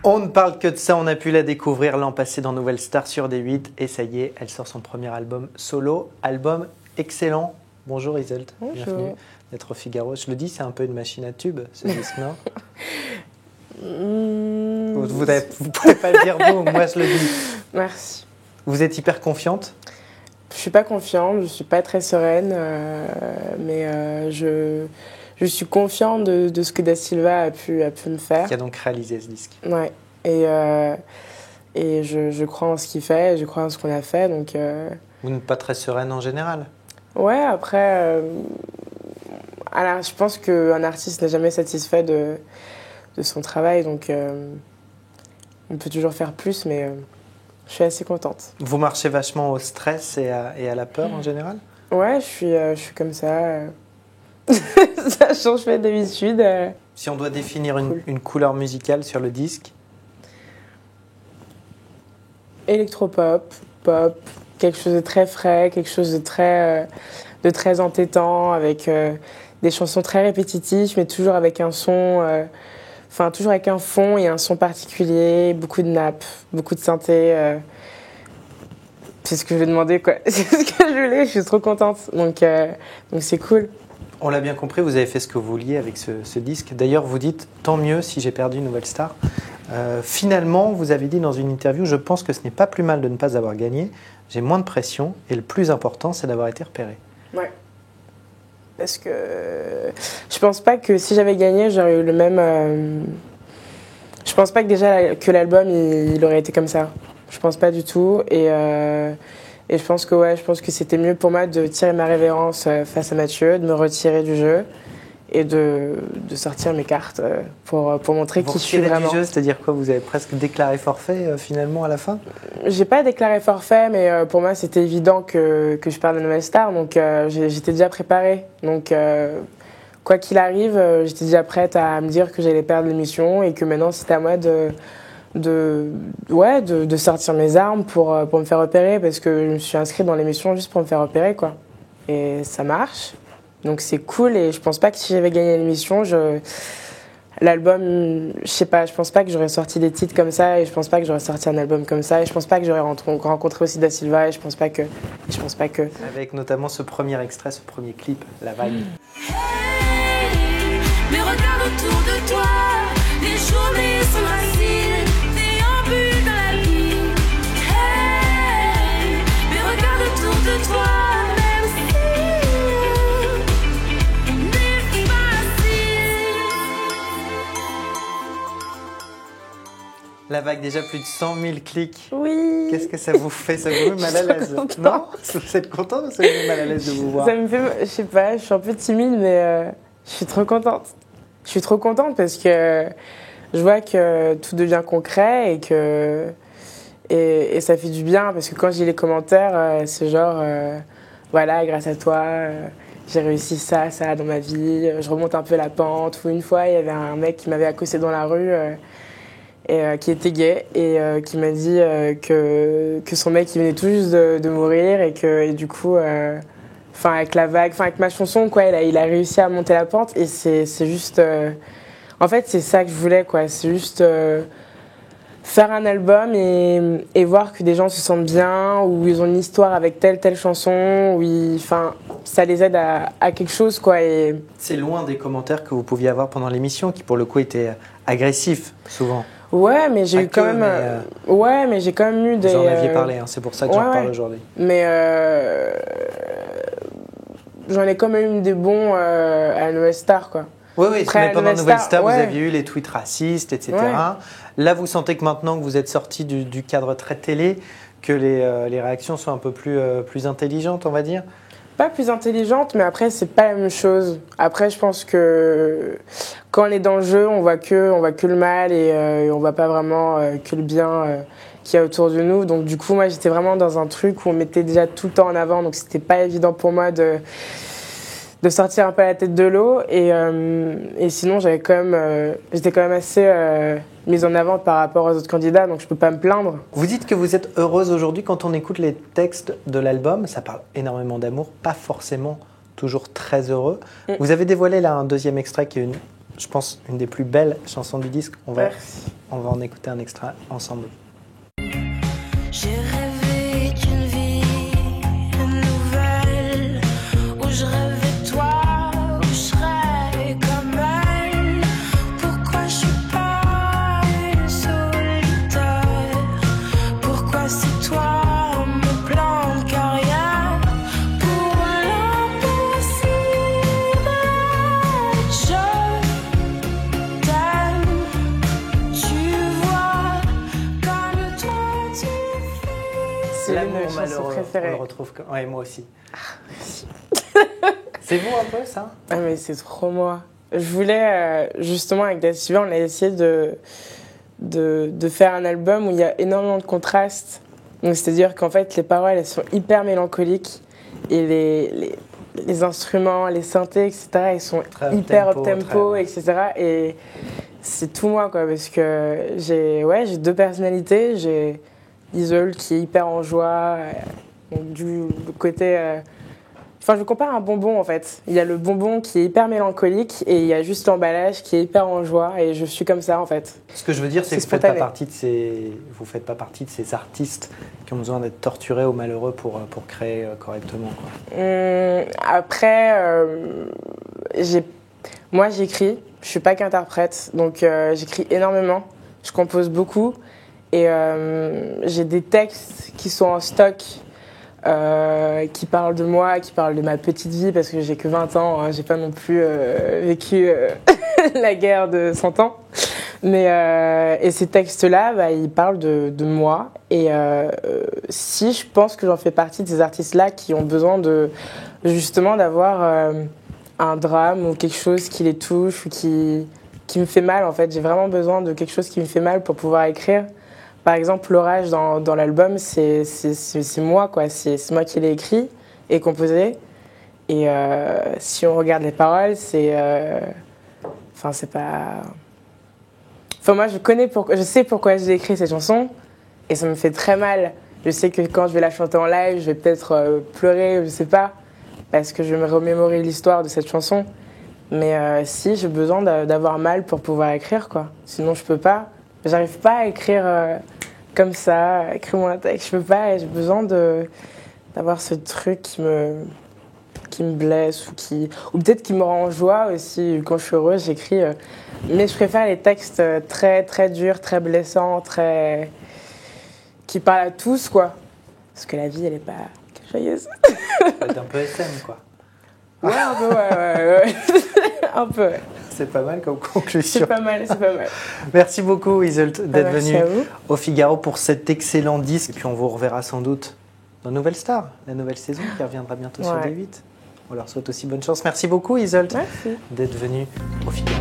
On ne parle que de ça, on a pu la découvrir l'an passé dans Nouvelle Star sur D8 et ça y est, elle sort son premier album solo, album excellent. Bonjour Iseult, bienvenue d'être au Figaro. Je le dis, c'est un peu une machine à tube ce disque, non? Vous ne pouvez pas le dire vous, moi je le dis. Merci. Vous êtes hyper confiante? Je suis pas confiante, je suis pas très sereine, mais je suis confiante de ce que Da Silva a pu me faire. Qui a donc réalisé ce disque. Ouais. Et je crois en ce qu'il fait, je crois en ce qu'on a fait. Donc, Vous n'êtes pas très sereine en général? Ouais, après, alors, je pense qu'un artiste n'est jamais satisfait de son travail, donc on peut toujours faire plus, mais je suis assez contente. Vous marchez vachement au stress et à la peur en général? Ouais, je suis comme ça. Ça change pas d'habitude. Si on doit définir une couleur musicale sur le disque? Électropop, pop, quelque chose de très frais, quelque chose de très entêtant, avec des chansons très répétitives, mais toujours avec un son, toujours avec un fond et un son particulier, beaucoup de nappes, beaucoup de synthé. C'est ce que je vais demander, quoi. C'est ce que je voulais, je suis trop contente. Donc c'est cool. On l'a bien compris, vous avez fait ce que vous vouliez avec ce disque. D'ailleurs, vous dites « tant mieux si j'ai perdu Nouvelle Star ». Finalement, vous avez dit dans une interview « Je pense que ce n'est pas plus mal de ne pas avoir gagné. J'ai moins de pression et le plus important, c'est d'avoir été repéré. » Ouais. Parce que je pense pas que si j'avais gagné, j'aurais eu le même... Je pense pas que déjà que l'album, il aurait été comme ça. Je pense pas du tout. Et je pense que c'était mieux pour moi de tirer ma révérence face à Mathieu, de me retirer du jeu et de sortir mes cartes pour montrer qui je suis vraiment. Du jeu, c'est-à-dire quoi? Vous avez presque déclaré forfait finalement à la fin? J'ai pas déclaré forfait, mais pour moi c'était évident que je pars de Nouvelle Star, donc j'étais déjà préparée. Donc quoi qu'il arrive, j'étais déjà prête à me dire que j'allais perdre l'émission et que maintenant c'était à moi de sortir mes armes pour me faire repérer, parce que je me suis inscrite dans l'émission juste pour me faire repérer, quoi. Et ça marche, donc c'est cool. Et je pense pas que si j'avais gagné l'émission, l'album, je sais pas, je pense pas que j'aurais sorti des titres comme ça, et je pense pas que j'aurais sorti un album comme ça, et je pense pas que j'aurais rencontré aussi Da Silva, et je pense pas que avec notamment ce premier extrait, ce premier clip, La Vague. Hey, mais regarde autour de toi, les journées sont faciles, déambule dans la vie. Hey, mais regarde autour de toi, même si on est facile. La Vague, déjà plus de 100 000 clics. Oui. Qu'est-ce que ça vous fait? Ça vous met mal à l'aise? Non? Vous êtes content ou ça vous met mal à l'aise de vous voir? Ça me fait, je sais pas, je suis un peu timide, mais je suis trop contente. Je suis trop contente parce que je vois que tout devient concret et ça fait du bien, parce que quand je lis les commentaires, c'est genre, voilà, grâce à toi, j'ai réussi ça dans ma vie, je remonte un peu la pente. Ou une fois, il y avait un mec qui m'avait accosté dans la rue et qui était gay et qui m'a dit que son mec il venait tout juste de mourir et du coup... avec la vague, avec ma chanson, quoi, il a réussi à monter la pente, et c'est juste... en fait, c'est ça que je voulais, quoi. C'est juste faire un album et voir que des gens se sentent bien, ou ils ont une histoire avec telle chanson, ça les aide à quelque chose, quoi. Et... C'est loin des commentaires que vous pouviez avoir pendant l'émission, qui pour le coup étaient agressifs, souvent. Ouais, mais j'ai eu quand même... Ouais, mais j'ai quand même eu des... Vous en aviez parlé, hein, c'est pour ça que j'en parle aujourd'hui. Mais j'en ai quand même eu des bons à la Nouvelle Star, quoi. Oui, mais pendant Nouvelle Star, vous ouais. aviez eu les tweets racistes, etc. Ouais. Là, vous sentez que maintenant que vous êtes sorti du cadre très télé, que les réactions sont un peu plus intelligentes, on va dire? Pas plus intelligente, mais après, c'est pas la même chose. Après, je pense que quand on est dans le jeu, on voit que le mal et on voit pas vraiment que le bien qu'il y a autour de nous. Donc, du coup, moi, j'étais vraiment dans un truc où on mettait déjà tout le temps en avant. Donc, c'était pas évident pour moi de sortir un peu la tête de l'eau. Et sinon, j'étais quand même assez mise en avant par rapport aux autres candidats. Donc, je peux pas me plaindre. Vous dites que vous êtes heureuse aujourd'hui. Quand on écoute les textes de l'album, ça parle énormément d'amour, pas forcément toujours très heureux. Vous avez dévoilé là un deuxième extrait qui est je pense, une des plus belles chansons du disque. On va Merci. en écouter un extrait ensemble. J'ai rêvé d'une vie nouvelle où je rêvais de toi, où je serais comme elle. Pourquoi je suis pas une solitaire? Pourquoi c'est toi mon plan de carrière? Pour l'impossible, je t'aime. Tu vois comme toi tu fais. C'est l'une de mes L'amour chansons malheureux, préférées. on le retrouve. Ouais, moi aussi. C'est vous un peu ça? Ah mais c'est trop moi. Je voulais, justement avec Daciva, on a essayé de faire un album où il y a énormément de contrastes. Donc c'est-à-dire qu'en fait les paroles elles sont hyper mélancoliques et les instruments, les synthés, etc. ils sont Très hyper up-tempo, up-tempo, très- etc. Et c'est tout moi quoi parce que j'ai deux personnalités. J'ai Isole qui est hyper en joie, donc du côté... Enfin, je compare à un bonbon en fait. Il y a le bonbon qui est hyper mélancolique et il y a juste l'emballage qui est hyper en joie et je suis comme ça en fait. Ce que je veux dire, c'est que C'est vous faites pas spontané. partie de ces artistes qui ont besoin d'être torturés ou malheureux pour créer correctement, quoi. Après, moi j'écris, je suis pas qu'interprète, donc j'écris énormément, je compose beaucoup et j'ai des textes qui sont en stock. Qui parlent de moi, qui parlent de ma petite vie parce que j'ai que 20 ans, hein, j'ai pas non plus vécu la guerre de 100 ans. Mais et ces textes-là, bah, ils parlent de moi. Et si je pense que j'en fais partie de ces artistes-là qui ont besoin de justement d'avoir un drame ou quelque chose qui les touche ou qui me fait mal en fait. J'ai vraiment besoin de quelque chose qui me fait mal pour pouvoir écrire. Par exemple, L'Orage dans l'album, c'est moi, quoi. C'est moi qui l'ai écrit et composé. Et si on regarde les paroles, c'est. Enfin, c'est pas. Enfin, moi, je sais pourquoi j'ai écrit cette chanson et ça me fait très mal. Je sais que quand je vais la chanter en live, je vais peut-être pleurer, je sais pas, parce que je vais me remémorer l'histoire de cette chanson. Mais si, j'ai besoin d'avoir mal pour pouvoir écrire, quoi. Sinon, je peux pas. J'arrive pas à écrire comme ça, écrire mon texte, je peux pas, et j'ai besoin d'avoir ce truc qui me blesse ou peut-être qui me rend en joie aussi. Quand je suis heureuse, j'écris. Mais je préfère les textes très, très durs, très blessants, qui parlent à tous, quoi. Parce que la vie, elle est pas joyeuse. Ça peut être un peu SM, quoi. Ouais, un peu, ouais. Un peu, ouais. C'est pas mal comme C'est conclusion. pas mal, c'est pas mal. Merci beaucoup, Iseult, d'être Merci venue à vous. au Figaro pour cet excellent disque. Et puis on vous reverra sans doute dans Nouvelle Star, la nouvelle saison qui reviendra bientôt sur Ouais. D8. On leur souhaite aussi bonne chance. Merci beaucoup, Iseult, Merci. d'être venue au Figaro.